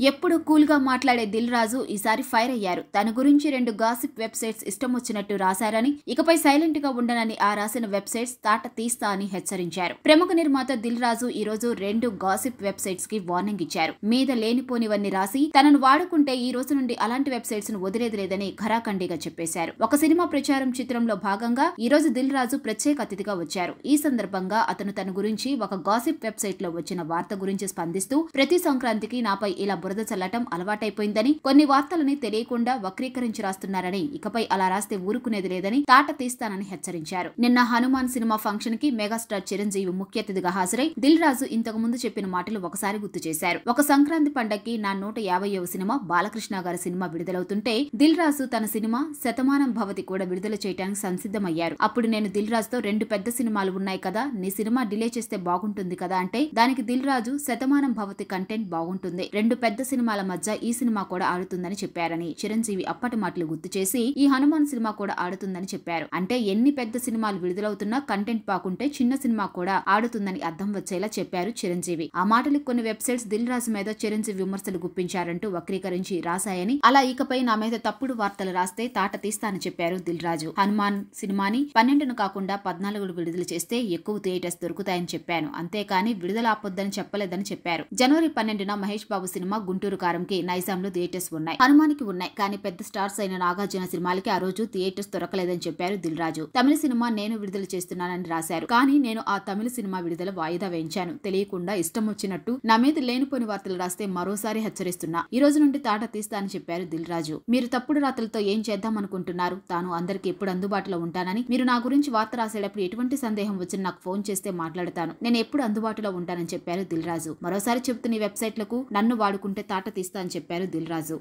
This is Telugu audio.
ఎప్పుడు కూల్ గా మాట్లాడే దిల్ రాజు ఈసారి ఫైర్ అయ్యారు. తన గురించి 2 గాసిప్ వెబ్సైట్స్ ఇష్టం వచ్చినట్టు రాశారని, ఇకపై సైలెంట్ గా ఉండనని ఆ రాసిన వెబ్సైట్స్ తాట తీస్తా అని హెచ్చరించారు. ప్రముఖ నిర్మాత దిల్ రాజు ఈ రోజు 2 గాసిప్ వెబ్సైట్స్ కి వార్నింగ్ ఇచ్చారు. మీద లేనిపోనివన్నీ రాసి తనను వాడుకుంటే ఈ రోజు నుండి అలాంటి వెబ్సైట్స్ ను వదిలేది లేదని ఖరాఖండిగా చెప్పేశారు. ఒక సినిమా ప్రచారం చిత్రంలో భాగంగా ఈ రోజు దిల్ రాజు ప్రత్యేక అతిథిగా వచ్చారు. ఈ సందర్భంగా అతను తన గురించి ఒక గాసిప్ వెబ్సైట్ లో వచ్చిన వార్త గురించి స్పందిస్తూ, ప్రతి సంక్రాంతికి నాపై ఇలా బురద చల్లటం అలవాటైపోయిందని, కొన్ని వార్తలని తెలియకుండా వక్రీకరించి రాస్తున్నారని, ఇకపై అలా రాస్తే ఊరుకునేది లేదని తాట తీస్తానని హెచ్చరించారు. నిన్న హనుమాన్ సినిమా ఫంక్షన్ కి మెగాస్టార్ చిరంజీవి ముఖ్య అతిథిగా హాజరై దిల్ రాజు ఇంతకు ముందు చెప్పిన మాటలు ఒకసారి గుర్తు చేశారు. ఒక సంక్రాంతి పండగకి నా 150వ సినిమా బాలకృష్ణ గారి సినిమా విడుదలవుతుంటే దిల్ రాజు తన సినిమా శతమానం భవతి కూడా విడుదల చేయడానికి సంసిద్ధమయ్యారు. అప్పుడు నేను దిల్ రాజుతో 2 పెద్ద సినిమాలు ఉన్నాయి కదా, నీ సినిమా డిలే చేస్తే బాగుంటుంది కదా అంటే, దానికి దిల్ రాజు శతమానం భవతి కంటెంట్ బాగుంటుంది, 2 పెద్ద సినిమాల మధ్య ఈ సినిమా కూడా ఆడుతుందని చెప్పారని చిరంజీవి అప్పటి మాటలు గుర్తు చేసి, ఈ హనుమాన్ సినిమా కూడా ఆడుతుందని చెప్పారు. అంటే ఎన్ని పెద్ద సినిమాలు విడుదలవుతున్నా కంటెంట్ బాగుంటే చిన్న సినిమా కూడా ఆడుతుందని అర్థం వచ్చేలా చెప్పారు చిరంజీవి. ఆ మాటలకు కొన్ని వెబ్సైట్స్ దిల్ రాజు మీద చిరంజీవి విమర్శలు గుప్పించారంటూ వక్రీకరించి రాశాయని, అలా ఇకపై నా మీద తప్పుడు వార్తలు రాస్తే తాట తీస్తానని చెప్పారు దిల్ రాజు. హనుమాన్ సినిమాని 12ను కాకుండా 14ను విడుదల చేస్తే ఎక్కువ థియేటర్స్ దొరుకుతాయని చెప్పాను, అంతేకాని విడుదల ఆపొద్దని చెప్పలేదని చెప్పారు. జనవరి 12న మహేష్ బాబు సినిమా గుంటూరు కారంకి నైజాంలో థియేటర్స్ ఉన్నాయి, హనుమానికి ఉన్నాయి, కానీ పెద్ద స్టార్స్ అయిన నాగార్జున సినిమాలకి ఆ రోజు థియేటర్స్ దొరకలేదని చెప్పారు దిల్ రాజు. తమిళ సినిమా నేను విడుదల చేస్తున్నానని రాశారు, కానీ నేను ఆ తమిళ సినిమా విడుదల వాయిదా వేయించాను. తెలియకుండా ఇష్టం వచ్చినట్టు నా మీద లేనిపోని వార్తలు రాస్తే మరోసారి హెచ్చరిస్తున్నా, ఈ రోజు నుండి తాట తీస్తా అని చెప్పారు దిల్ రాజు. మీరు తప్పుడు రాతలతో ఏం చేద్దాం అనుకుంటున్నారు? తాను అందరికి ఎప్పుడు అందుబాటులో ఉంటానని, మీరు నా గురించి వార్త రాసేటప్పుడు ఎటువంటి సందేహం వచ్చినా నాకు ఫోన్ చేస్తే మాట్లాడతాను, నేను ఎప్పుడు అందుబాటులో ఉంటానని చెప్పారు దిల్ రాజు. మరోసారి చెబుతున్న ఈ వెబ్సైట్లకు నన్ను వాడుకుంటే తాట తీస్తా అని చెప్పారు దిల్ రాజు.